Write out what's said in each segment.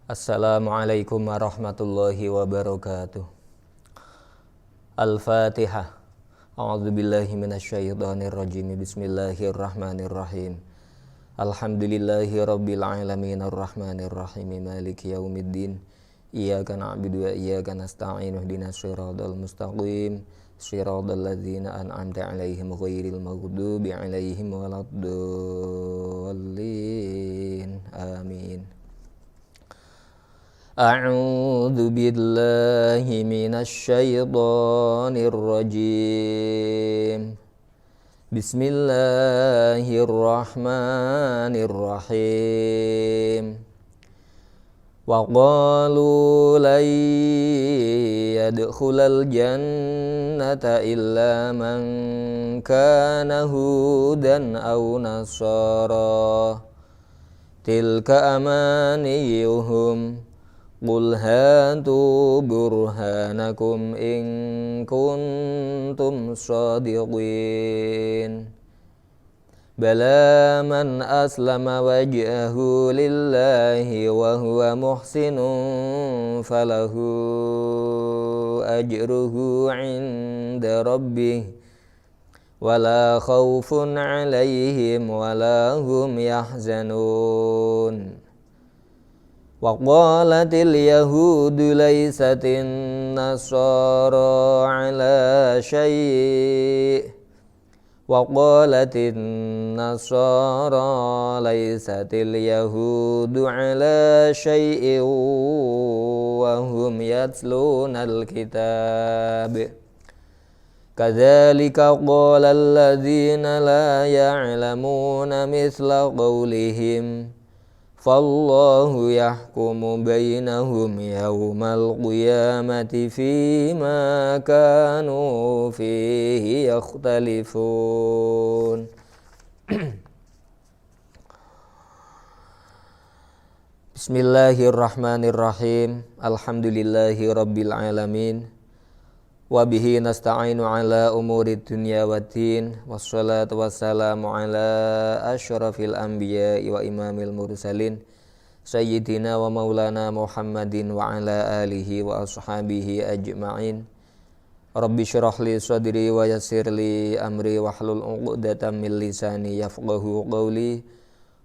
Assalamualaikum warahmatullahi wabarakatuh. Al-Fatihah. A'udzubillahi minasyaitonirrajim. Bismillahirrahmanirrahim. Alhamdulillahi rabbil alamin arrahmanirrahim maliki yaumiddin. Iyyaka na'budu wa iyyaka nasta'in ihdinas siratal mustaqim. Siratal ladzina an'amta 'alaihim ghairil maghdubi 'alaihim waladdallin. Amin. A'udzu billahi minasy syaithanir rajim. Bismillahirrahmanirrahim. Wa qalu lan yadkhulal jannata illa man kana hudan aw nasara. Tilka amaniyuhum Qul hatu burhanakum in kuntum shadiqin. Bala man aslama wajhahu lillahi wa huwa muhsinun falahu ajruhu 'inda rabbih wala khawfun 'alaihim wala hum yahzanun. Wa qalatil yahudu laysatin nasara ala syai' wa qalatin nasara laysatil yahudu ala syai'in wa hum yatlunal kitab. Kadzalika qala alladzina la ya'lamuna mithla qawlihim Fallahu yahkumu bainahum yawmal qiyamati fima kanu fihi yakhtalifun. Bismillahirrahmanirrahim. Alhamdulillahi rabbil alamin. Wabihi nasta'inu ala umuri dunya waddin. Wassalatu wassalamu ala asyrafil anbiya'i wa imamil mursalin Sayyidina wa maulana Muhammadin wa ala alihi wa ashabihi ajma'in. Rabbi syrah li sadri wa yassir li amri wahlul 'uqdatam min lisani yafqahu qawli.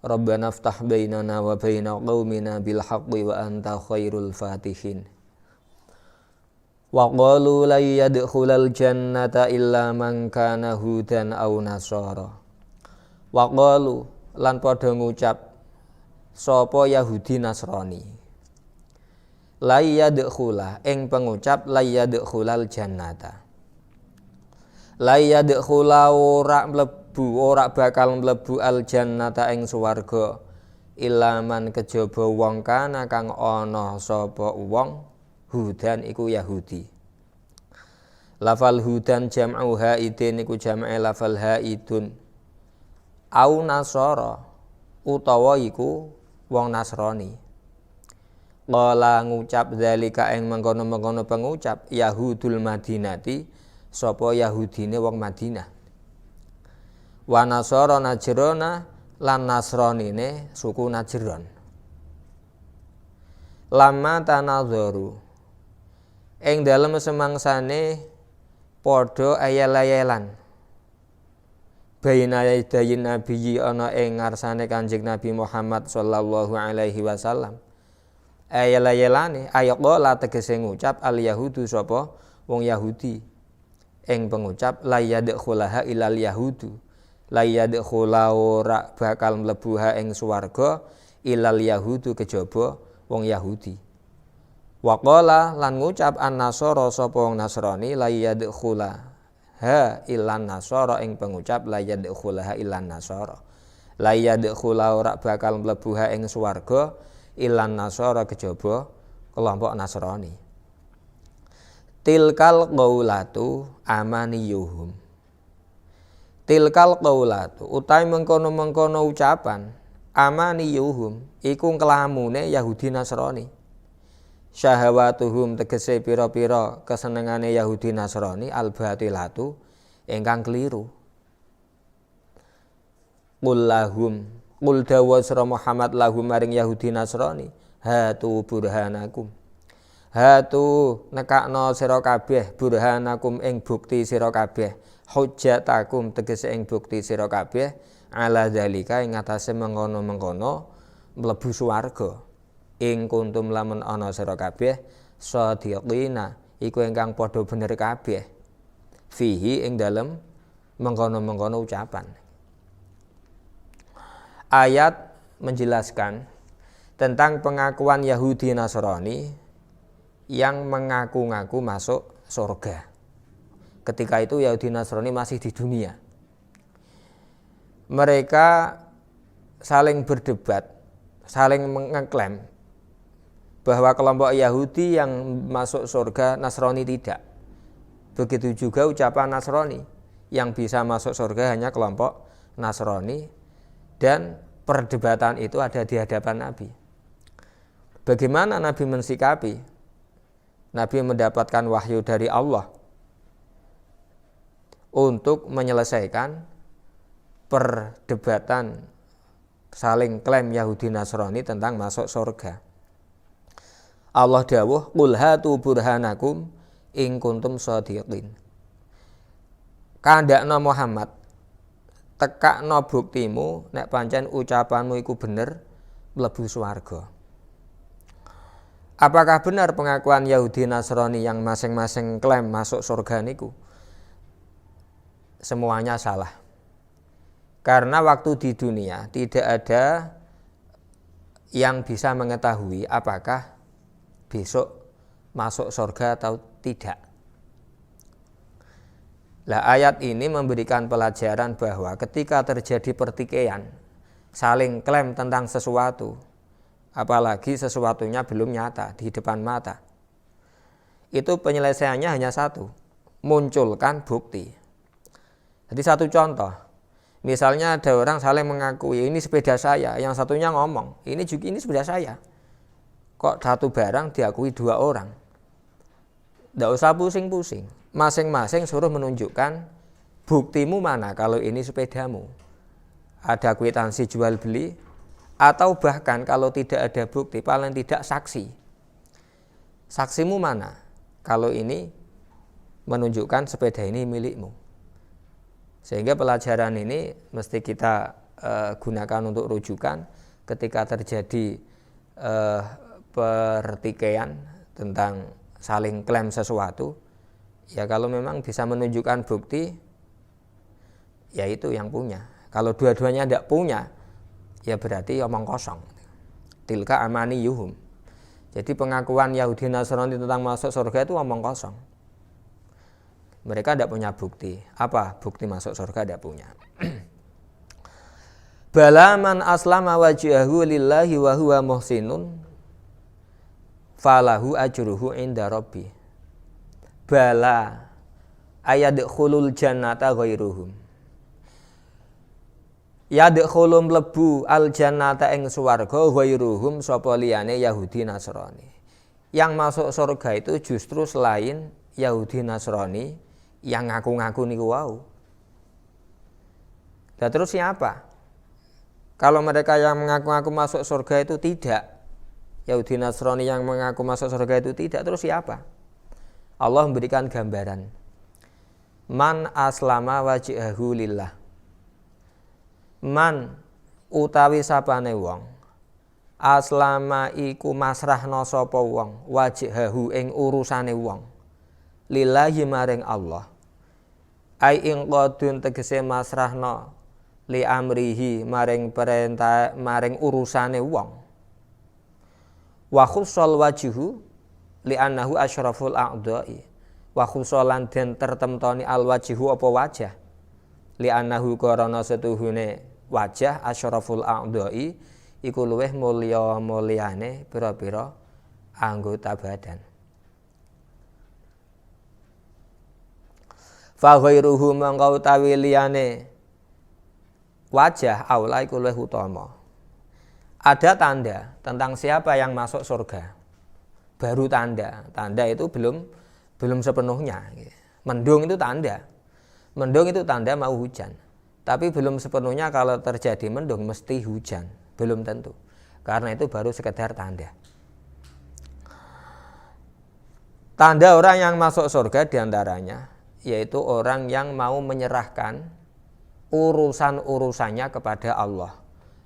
Rabbana aftah bainana wa baina qaumina bil haqqi wa anta khairul fatihin. Wa qalu la yadkhulal jannata illa man kana hudan aw nasara. Wa qalu lan padha ngucap sapa Yahudi Nasrani. La yadkhula ing pengucap la yadkhulal jannata. La yadkhula ora bakal mlebu al jannata ing swarga illa man kejaba wong kana kang ana sapa wong hudan iku Yahudi. Lafal hudan jam'u haidin iku jam'e lafal haidun. Au nasara utawa iku wong Nasrani. Qala ngucap zalika ing mengkono-mengkono pengucap Yahudul Madinati sapa Yahudine wong Madinah. Wa nasara Najrana lan Nasranine suku Najran. Lama tanadzaru ing dalem semangsane padha ayel-ayelan baina yadayin nabiyyi ana ing ngarsane Kanjeng Nabi Muhammad sallallahu alaihi wasallam. Ayel-ayelane ayaqala tegese ngucap al yahudu sapa wong Yahudi ing pengucap la yadkhulaha ilal yahudu. La yadkhula ora bakal mlebu ha ing swarga ilal yahudu kejaba wong Yahudi. Waqala lan ngucap an-nasara sapa wong Nasrani la yadkhula ha illan nasara ing pengucap la yadkhula ha illan nasara. La yadkhula ora bakal mlebu ha ing swarga illan nasara kejaba kelompok Nasrani. Tilkal qaulatu amaniyuhum. Tilkal qaulatu utawi mengkono-mengkono ucapan amaniyuhum iku kelamune Yahudi Nasrani. Syahawatuhum tegese pira-pira kesenengane Yahudi Nasrani al-batilatu ingkang keliru. Qul lahum, qul dawa sira Muhammad lahum maring Yahudi Nasrani, hatu burhanakum. Hatu nekakno sira kabeh burhanakum ing bukti sira kabeh. Hujjatakum tegese ing bukti sira kabeh ala zalika ing atase mengkono-mengkono mlebu swarga. Ing kuntum lamun ana sira kabeh shadiqina iku ingkang padha bener kabeh. Fihi ing dalem mengkono-mengkono ucapan. Ayat menjelaskan tentang pengakuan Yahudi Nasrani yang mengaku-ngaku masuk surga. Ketika itu Yahudi Nasrani masih di dunia. Mereka saling berdebat, saling mengklaim bahwa kelompok Yahudi yang masuk surga, Nasrani tidak. Begitu juga ucapan Nasrani, yang bisa masuk surga hanya kelompok Nasrani, dan perdebatan itu ada di hadapan Nabi. Bagaimana Nabi mensikapi? Nabi mendapatkan wahyu dari Allah untuk menyelesaikan perdebatan saling klaim Yahudi Nasrani tentang masuk surga. Allah dawuh, qul hatu burhanakum in kuntum shadiqin. Kandakna Muhammad, tekakno buktimu nek pancen ucapanmu iku bener mlebu swarga. Apakah benar pengakuan Yahudi Nasrani yang masing-masing klaim masuk surga niku? Semuanya salah. Karena waktu di dunia tidak ada yang bisa mengetahui apakah besok masuk surga atau tidak. Lah ayat ini memberikan pelajaran bahwa ketika terjadi pertikaian, saling klaim tentang sesuatu, apalagi sesuatunya belum nyata di depan mata, itu penyelesaiannya hanya satu, munculkan bukti. Jadi satu contoh, misalnya ada orang saling mengakui ini sepeda saya, yang satunya ngomong ini juga ini sepeda saya. Kok satu barang diakui dua orang? Tidak usah pusing-pusing. Masing-masing suruh menunjukkan buktimu mana kalau ini sepedamu. Ada kwitansi jual beli, atau bahkan kalau tidak ada bukti, paling tidak saksi. Saksimu mana kalau ini menunjukkan sepeda ini milikmu. Sehingga pelajaran ini mesti kita gunakan untuk rujukan ketika terjadi pertikaian tentang saling klaim sesuatu. Ya kalau memang bisa menunjukkan bukti, ya itu yang punya. Kalau dua-duanya tidak punya, ya berarti omong kosong. Tilka amani yuhum. Jadi pengakuan Yahudi Nasrani tentang masuk surga itu omong kosong. Mereka tidak punya bukti. Apa bukti masuk surga? Tidak punya. Bala man aslama wajhahu lillahi wa huwa muhsinun falahu ajruhu inda rabbi. Bala ayadkhulul jannata ghairuhum. Yadkhulum lebu al jannata ing swarga ghairuhum sapa liyane Yahudi Nasrani. Yang masuk surga itu justru selain Yahudi Nasrani yang ngaku-ngaku niku wau. Lah terus siapa? Kalau mereka yang mengaku-ngaku masuk surga itu tidak, Yahudi Nasrani yang mengaku masuk surga itu tidak, terus siapa? Allah memberikan gambaran. Man aslama wajhahu lillah. Man utawi sapane wong aslama iku masrahna sapa wong wajhahu ing urusane wong lillahi maring Allah. Ai ing qadun tegese masrahna li amrihi maring perintah maring urusane wong. Wa khussal wajhu li annahu asyraful a'dha'i. Wa khussalan den tertemtoni al wajhu apa wajah. Li annahu karana setuhune wajah asyraful a'dha'i iku luweh mulya-mulyane pira-pira anggota badan. Fa ghairuhu mangka utawi liyane wajah aula iku luwih utama. Ada tanda tentang siapa yang masuk surga. Baru tanda. Tanda itu belum sepenuhnya. Mendung itu tanda. Mendung itu tanda mau hujan. Tapi belum sepenuhnya kalau terjadi mendung mesti hujan. Belum tentu. Karena itu baru sekedar tanda. Tanda orang yang masuk surga diantaranya yaitu orang yang mau menyerahkan urusan-urusannya kepada Allah.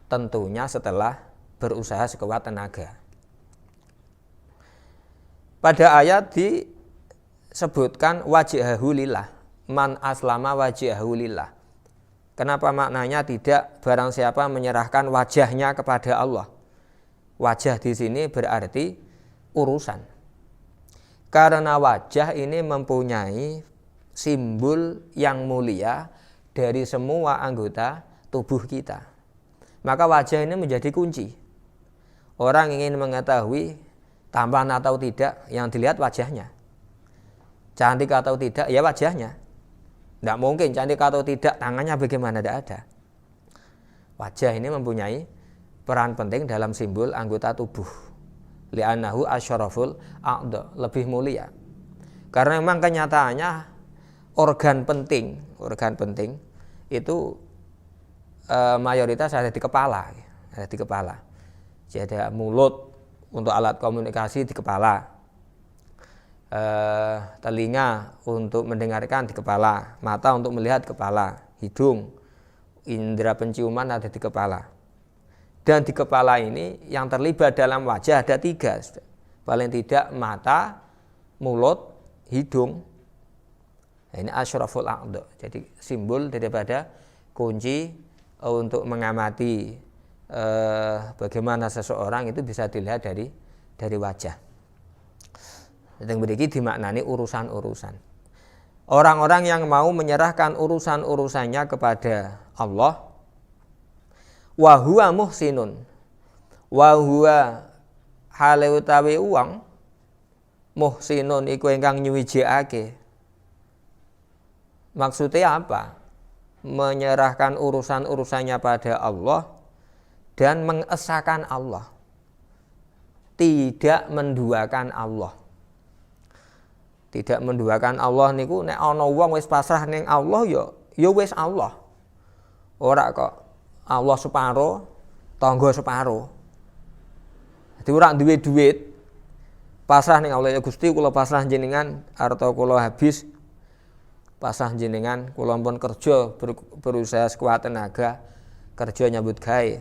Tentunya setelah berusaha sekuat tenaga. Pada ayat disebutkan wajhahu lillah, man aslama wajhahu lillah. Kenapa maknanya tidak barang siapa menyerahkan wajahnya kepada Allah? Wajah di sini berarti urusan. Karena wajah ini mempunyai simbol yang mulia dari semua anggota tubuh kita. Maka wajah ini menjadi kunci. Orang ingin mengetahui tampan atau tidak, yang dilihat wajahnya. Cantik atau tidak, ya wajahnya. Tidak mungkin cantik atau tidak, tangannya bagaimana, tidak ada. Wajah ini mempunyai peran penting dalam simbol anggota tubuh. Li'annahu asyaraful a'dha, lebih mulia. Karena memang kenyataannya organ penting itu mayoritas ada di kepala, Jadi ada mulut untuk alat komunikasi di kepala, telinga untuk mendengarkan di kepala, mata untuk melihat di kepala, hidung, indera penciuman ada di kepala. Dan di kepala ini yang terlibat dalam wajah ada 3. Paling tidak mata, mulut, hidung. Ini asyraful a'dha. Jadi simbol daripada kunci untuk mengamati bagaimana seseorang itu bisa dilihat dari wajah. Yang berikut dimaknani urusan-urusan. Orang-orang yang mau menyerahkan urusan-urusannya kepada Allah, wa huwa muhsinun, wa huwa hale utawi wong muhsinun iku ingkang nyuwijikake. Maksudnya apa? Menyerahkan urusan-urusannya pada Allah dan mengesahkan Allah, tidak menduakan Allah. Tidak menduakan Allah niku nek ana wong wis pasrah ning Allah ya wis Allah. Ora kok Allah separo, tangga separo. Dadi ora duwe duit, pasrah ning Allah, ya Gusti kula pasrah jenengan, harta kula habis. Pasrah jenengan, kula pun kerja berusaha sekuat tenaga, kerja nyambut gawe.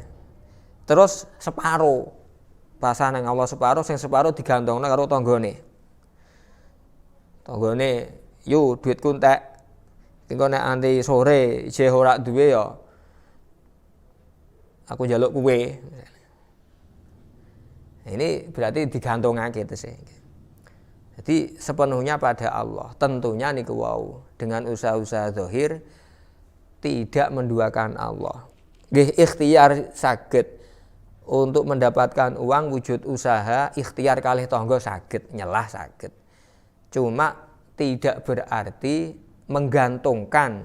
Terus separo. Pasrah ning Allah separo, sing separo digantungna karo tanggane. Tanggane, "Yo duitku entek. Engko nek anti sore isih ora duwe ya aku njaluk kowe." Ini berarti digantungake terus. Jadi sepenuhnya pada Allah. Tentunya niku wau dengan usaha-usaha zahir tidak menduakan Allah. Nggih ikhtiar saged untuk mendapatkan uang wujud usaha, ikhtiar kalih tangga saged, nyelah saged. Cuma tidak berarti menggantungkan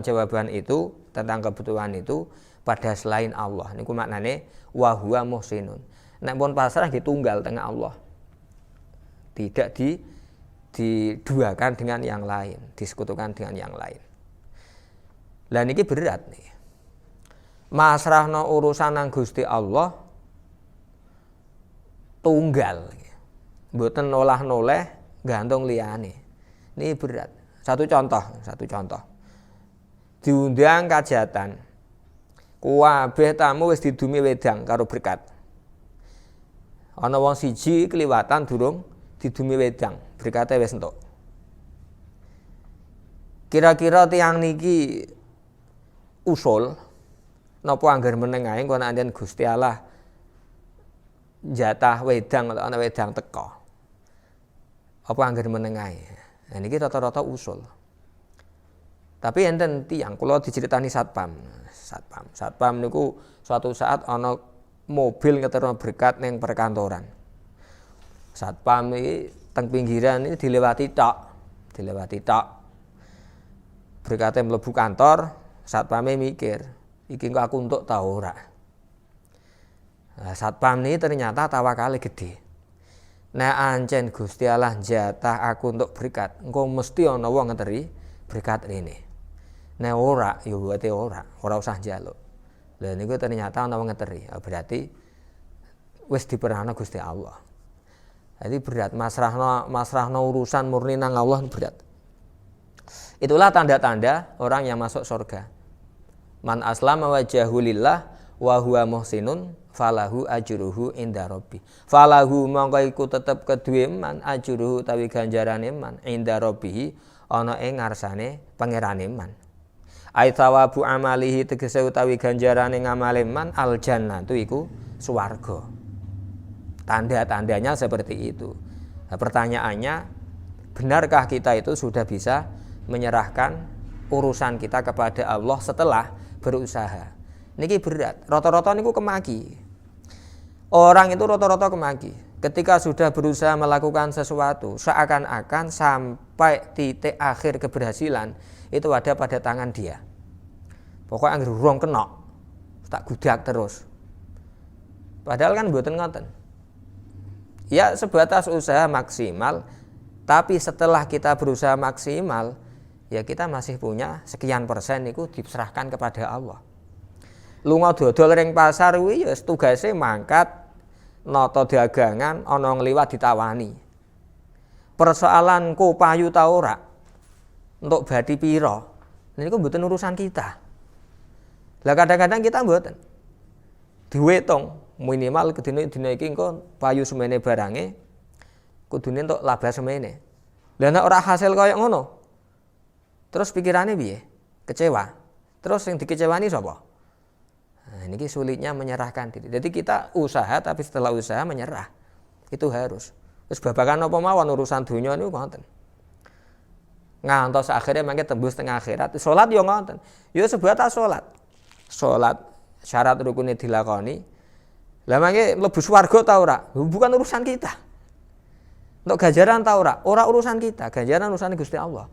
jawaban itu tentang kebutuhan itu pada selain Allah. Niku maknane wa huwa muhsinun. Nek pun pasrah ditunggal tengah Allah. Tidak diduakan dengan yang lain, disekutukan dengan yang lain. Lah niki berat nih. Masrahno urusan nang Gusti Allah tunggal. Mboten nolah-noleh gantung liyane. Ini berat. Satu contoh. Diundang kajatan. Kuwabeh tamu wis didumi wedang karo berkat. Ana wong siji kliwatan durung didumi wedang, berkate wis entuk. Kira-kira tiyang niki usul napa angger meneng ae engko nek Gusti Allah jatah wedang atau ana wedang teko. Apa angger meneng ae. Nah niki rata-rata usul. Tapi enten tiyang kula diceritani satpam niku suatu saat ana mobil ngeterno berkat ning perkantoran. Satpam iki teng pinggiran iki dilewati tok. Berkate mlebu kantor, satpame mikir, iki kok aku entuk ta ora. Nah, satpam ini ternyata tawakale gede. Nek ancen Gusti Allah jatah aku untuk berkat, engko mesti ana wong ngeteri berkat rene. Nek ora, ya berarti ora usah njaluk. Lah niku ternyata ana wong ngeteri, berarti wis diperana Gusti Allah. Jadi berat, masrahno urusan murni nang Allah berat. Itulah tanda-tanda orang yang masuk surga. Man aslama wajhahu lillah wa huwa muhsinun falahu ajruhu inda rabbi. Falahu mongko iku tetep kedue man ajruhu tawi ganjarane man inda rabbihi ana ing ngarsane pangerane man. Ai thawabu amalihi tegese utawi ganjarane ngamale man al jannatu iku swarga. Tanda-tandanya seperti itu. Nah, pertanyaannya, benarkah kita itu sudah bisa menyerahkan urusan kita kepada Allah setelah berusaha? Niki berat. Rata-rata niku kemaki. Orang itu rata-rata kemaki. Ketika sudah berusaha melakukan sesuatu, seakan-akan sampai titik akhir keberhasilan itu ada pada tangan dia. Pokoknya anggere urung kena, tak gudak terus. Padahal kan mboten ngoten. Ya sebatas usaha maksimal, tapi setelah kita berusaha maksimal, ya kita masih punya sekian persen itu diserahkan kepada Allah. Lunga dodol ring pasar kuwi ya tugase mangkat nata dagangan ana ngliwat ditawani. Persoalan ku payu ta ora untuk badi pira, niku mboten urusan kita. Lah kadang-kadang kita mboten diwetung minimal kedina iki engko payu semene barange kudune entuk laba semene. Lah nek ora hasil kaya ngono, terus pikirane piye? Kecewa. Terus yang dikecewani sapa? Nah, ini sulitnya menyerahkan diri. Jadi kita usaha tapi setelah usaha menyerah. Itu harus. Terus babakan apa mawon urusan dunya niku ngoten. Ngantos akhirnya mangke tembus teng akhirat. Salat yo ngoten. Yo sebatas salat. Salat syarat rukune dilakoni. Lah mangke mlebu swarga ta ora? Bukan urusan kita. Untuk ganjaran ta ora? Ora urusan kita, ganjaran urusan Gusti Allah.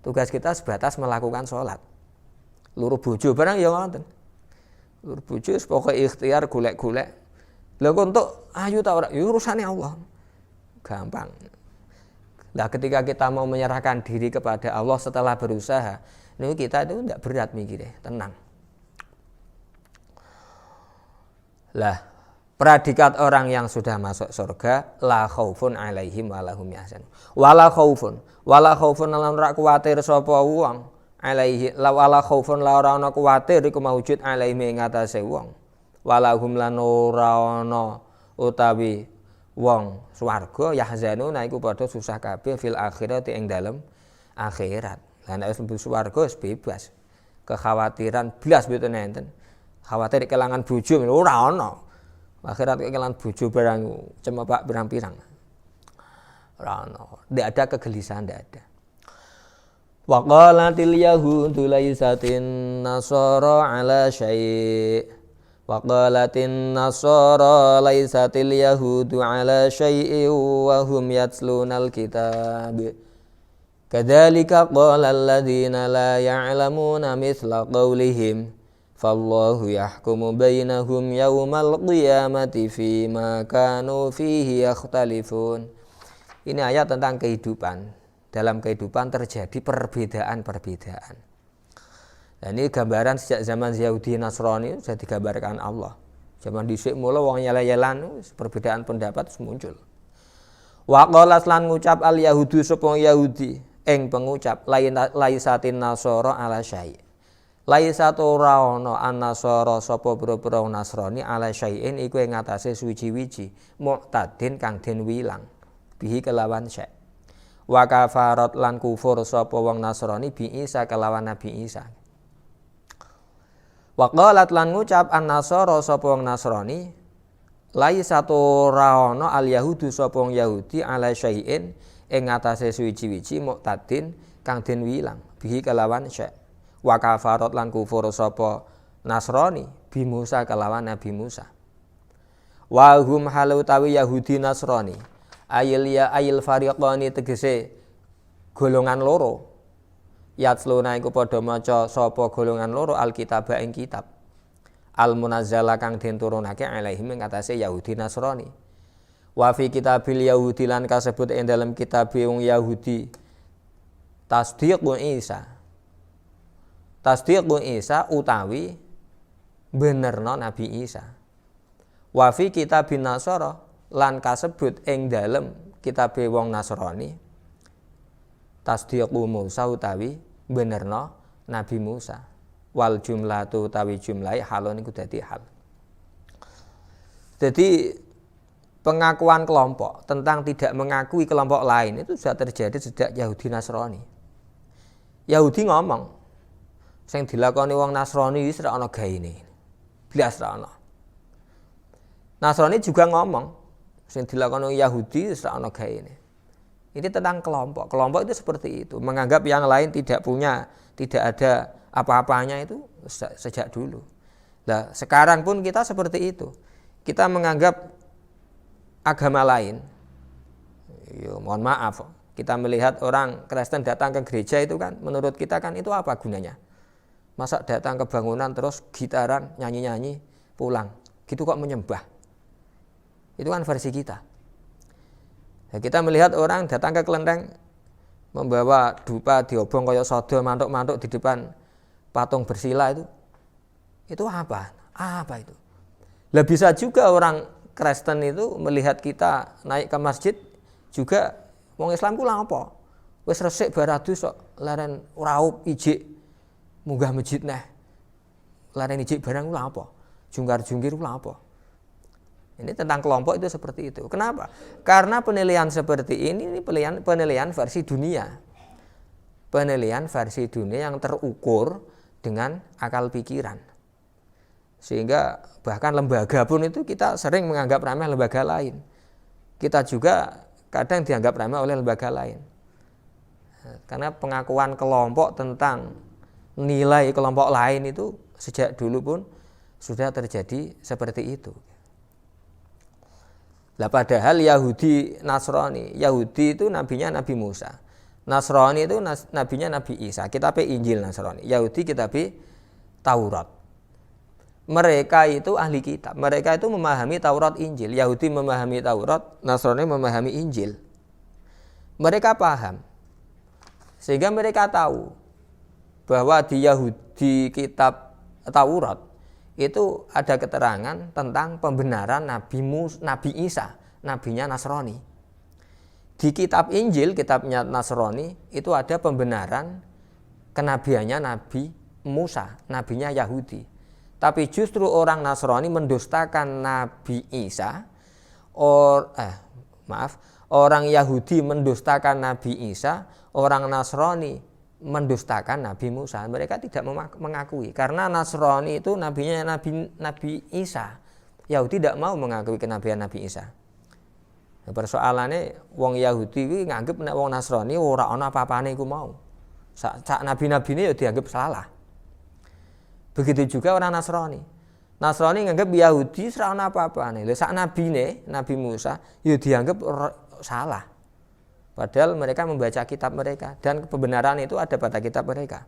Tugas kita sebatas melakukan salat. Luru bojo barang ya ngoten. Luru bojo pokoke ikhtiar golek-golek. Lha kok entuk ayu ta ora? Ya urusane Allah. Gampang. Lah ketika kita mau menyerahkan diri kepada Allah setelah berusaha, niku kita itu enggak berat mikirnya, tenang. Lah predikat orang yang sudah masuk surga, la khaufun alaihim wa lahum yahzanun. Wala khaufun lan ora kuwatir sapa wong alaihi wala khaufun la ora ana kuwatir iku maujud alaihim ing atase wong. Walahum lan ora ana utawi wong swarga yahzanun iku padha susah kabeh fil akhirati ing dalem akhirat. Lah nek wis mlebu swarga wis bebas. Kekhawatiran blas mboten enten. Khawatir kelangan bojo ora ana. Akhirat kekelan bojo barang cemepak pirang-pirang. Ora ono, ndak ada kegelisahan, ndak ada. Wa qalatil yahudu laisatin nasara ala syai'. Wa qalatin nasara laisatil yahudu ala syai'in wa hum yatlunal kitab. Kadzalika qala alladziina la ya'lamuna mithla qaulihim. Fallahu yahkumu bainahum yaumal qiyamati fima kanu fihi yakhtalifun. Ini ayat tentang kehidupan. Dalam kehidupan terjadi perbedaan-perbedaan. Dan ini gambaran sejak zaman Yahudi Nasrani sudah digambarkan Allah. Zaman dhisik mula wong yel-yelan perbedaan pendapat muncul. Wa qalas lan ngucap al yahudu sapa Yahudi ing pengucap laisatin nasara ala syai'. Laisat ora ana an-nasara sapa pira-pira Nasrani ala syai'in iku ing atase suci-wiji mu'tadin kang den wilang bihi kelawan syai'. Wa kafarat lan kufur sapa wong Nasrani bi Isa kelawan Nabi Isa. Wa qalat lan ngucap an-nasara sapa wong Nasrani laisat ora ana al-yahudu sapa wong Yahudi ala syai'in ing atase suci-wiji mu'tadin kang den wilang bihi kelawan syai'. Wa kafarat lan kufur sapa Nasrani bi Musa kelawan Nabi Musa. Wa hum halu tawi Yahudi Nasrani ayil fariqani tegese golongan loro. Yatsluna iku padha maca sapa golongan loro alkitab ing kitab. Al munazzala kang den turunake alaihim ing atase Yahudi Nasrani. Wa fi kitabil Yahudi lan kasebut ing dalam kitab wong Yahudi tasdiqu Isa utawi benerno Nabi Isa. Wa fi kitabin Nasara lan kasebut ing dalem kitabe wong Nasrani tasdiqu Musa utawi benerno Nabi Musa wal jumlatu utawi jumlahe halon iku dadi hal. Jadi pengakuan kelompok tentang tidak mengakui kelompok lain itu sudah terjadi sejak Yahudi Nasrani. Yahudi ngomong, sing dilakoni wong Nasrani wis ora ana gaene. Blas ra ana. Nasrani juga ngomong, sing dilakoni Yahudi wis ora ana gaene. Ini tentang kelompok. Kelompok itu seperti itu, menganggap yang lain tidak ada apa-apanya itu sejak dulu. Nah, sekarang pun kita seperti itu. Kita menganggap agama lain. Mohon maaf. Kita melihat orang Kristen datang ke gereja itu kan, menurut kita kan itu apa gunanya? Masa datang ke bangunan terus gitaran, nyanyi-nyanyi, pulang. Gitu kok menyembah. Itu kan versi kita. Ya, kita melihat orang datang ke kelenteng, membawa dupa, diobong kaya sodo, mantuk-mantuk di depan patung bersila itu. Itu apa? Apa itu? Lah bisa juga orang Kristen itu melihat kita naik ke masjid juga wong Islam ku lha apa? Wis resik baradus kok leren raup ijik munggah masjid neh. Leren ijik barang ku lha apa? Jungkar-jungkir ku lha apa? Ini tentang kelompok itu seperti itu. Kenapa? Karena penilaian seperti ini penilaian versi dunia. Penilaian versi dunia yang terukur dengan akal pikiran. Sehingga bahkan lembaga pun itu kita sering menganggap remeh lembaga lain. Kita juga kadang dianggap remeh oleh lembaga lain. Karena pengakuan kelompok tentang nilai kelompok lain itu sejak dulu pun sudah terjadi seperti itu. Lah padahal Yahudi Nasrani, Yahudi itu nabinya Nabi Musa. Nasrani itu nabinya Nabi Isa. Kitab Injil Nasrani. Yahudi kitab Taurat. Mereka itu ahli kitab. Mereka itu memahami Taurat Injil. Yahudi memahami Taurat, Nasrani memahami Injil. Mereka paham. Sehingga mereka tahu bahwa di Yahudi kitab Taurat itu ada keterangan tentang pembenaran Nabi Isa, nabinya Nasrani. Di kitab Injil, kitabnya Nasrani, itu ada pembenaran kenabiannya Nabi Musa, nabinya Yahudi. Tapi justru orang Nasrani mendustakan Nabi Isa, orang Yahudi mendustakan Nabi Isa, orang Nasrani mendustakan Nabi Musa. Mereka tidak mengakui karena Nasrani itu nabinya Nabi Isa. Yahudi tidak mau mengakui kenabian Nabi Isa. Nah, persoalannya wong Yahudi kuwi nganggep nek wong Nasrani ora ana apa-apane iku mau. Sak nabi-nabine ya dianggap salah. Begitu juga orang Nasrani. Nasrani nganggep Yahudi ora ana apa-apane. Lha sak nabine, Nabi Musa ya dianggap salah. Padahal mereka membaca kitab mereka dan pembenaran itu ada pada kitab mereka.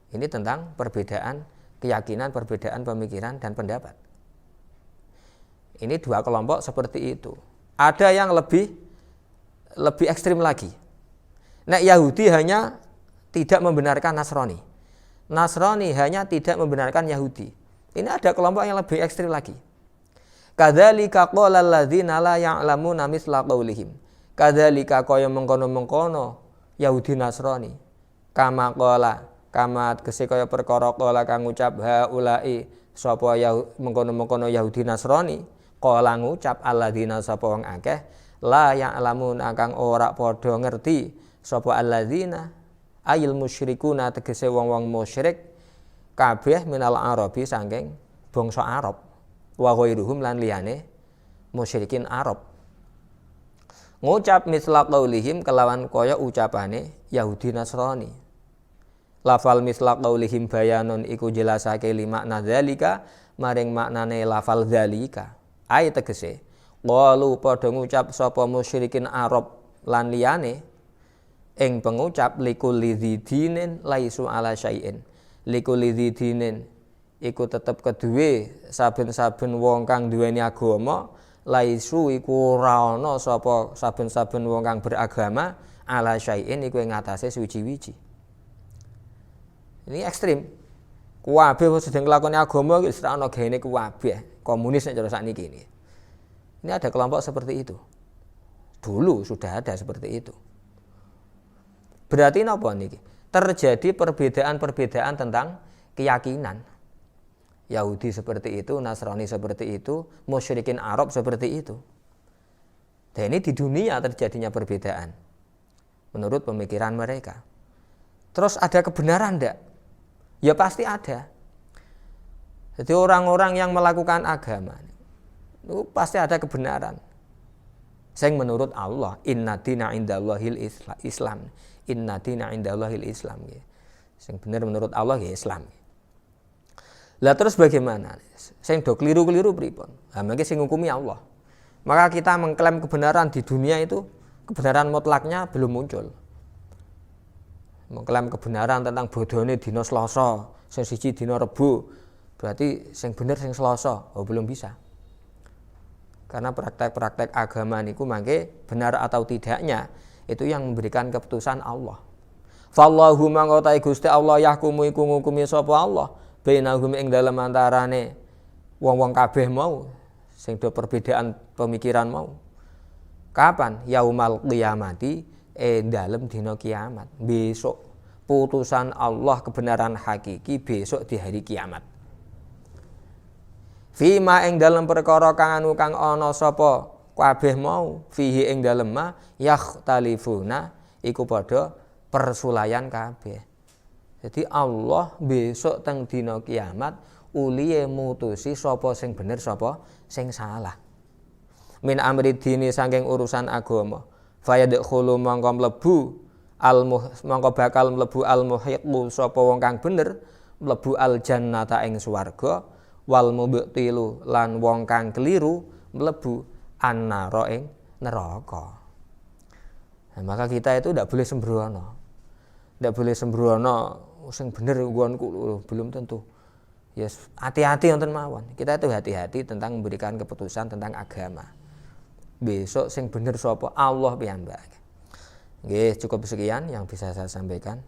Ini tentang perbedaan keyakinan, perbedaan pemikiran dan pendapat. Ini dua kelompok seperti itu. Ada yang lebih ekstrim lagi. Nek Yahudi hanya tidak membenarkan Nasrani. Nasrani hanya tidak membenarkan Yahudi. Ini ada kelompok yang lebih ekstrim lagi. Kadzalika qala alladzina la ya'lamuna mitsla qaulihim. Kadzalika kaya mengkono-mengkono Yahudi Nasrani. Kama tegese kaya perkara qala kang ngucap haula'i sapa mengkono-mengkono Yahudi Nasrani. Qala ngucap alladzina sapa wong akeh la ya'lamuna kang ora padha ngerti sapa alladzina ayil musyrikuna tegese wong-wong musyrik kabeh minal arabi saking bangsa Arab. Wa ghairuhum lan liyane musyrikin Arab. Ngucap misla qaulihim kelawan kaya ucapane Yahudi Nasrani. Lafal misla qaulihim bayanun iku jelasake limakna dzalika maring maknane lafal dzalika. Ai tegese qalu padha ngucap sapa musyrikin Arab lan liyane ing pengucap likulli dzidinin laisu ala syai'in. Likulli dzidinin iku tetep keduwe saben-saben wong kang duweni agama laisu iku ora ana sapa saben-saben wong kang beragama ala syai'in iku ing atase suci-wici. Ini ekstrim. Kuwabe wis sedeng nglakoni agama wis ora ana gaene kuwabe. Komunis nek cara sakniki ini. Ini ada kelompok seperti itu. Dulu sudah ada seperti itu. Berarti napa niki? Terjadi perbedaan-perbedaan tentang keyakinan. Yahudi seperti itu, Nasrani seperti itu, musyrikin Arab seperti itu. Dan ini di dunia terjadinya perbedaan menurut pemikiran mereka. Terus ada kebenaran enggak? Ya pasti ada. Jadi orang-orang yang melakukan agama itu pasti ada kebenaran. Sing menurut Allah, inna dina indallahil Islam. Inna dina indallahil Islam. Sing benar menurut Allah ya Islam. Lah terus bagaimana? Sing do keliru-keliru pripun? Lah mengke sing ngukumi Allah. Maka kita mengklaim kebenaran di dunia itu kebenaran mutlaknya belum muncul. Mengklaim kebenaran tentang bodhone dina Selasa, sing siji dina Rebo, berarti sing bener sing Selasa, belum bisa. Karena praktek-praktek agama niku mangke benar atau tidaknya itu yang memberikan keputusan Allah. Fallahu mangko ta Gusti Allah yahkumu iku ngukumi sapa Allah bainahum ing dalem antarane wong-wong kabeh mau sing do perbedaan pemikiran mau. Kapan? Yaumal qiyamati dalem dina kiamat. Besok putusan Allah kebenaran hakiki besok di hari kiamat. Fima ing dalem perkara kang anu kang ana sapa kabeh mau fihi ing dalem ma yakhtalifuna iku padha persulayan kabeh. Jadi Allah besok teng dina kiamat uliye mutusi sapa sing bener sapa sing salah. Min amri dini saking urusan agama. Fayadkhulu mangko mlebu mangko bakal mlebu al muhiqqu sapa wong kang bener mlebu al jannata ing swarga wal mubtilu lan wong kang keliru mlebu annara ing neraka. Nah, maka kita itu tidak boleh sembrono. Tidak boleh sembrono sing bener nggonku belum tentu. Yes, hati-hati wonten mawon. Kita itu hati-hati tentang memberikan keputusan tentang agama. Besok sing bener sapa Allah piyambak. Nggih, cukup sekian yang bisa saya sampaikan.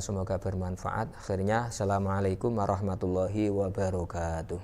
Semoga bermanfaat. Akhirnya, assalamualaikum warahmatullahi wabarakatuh.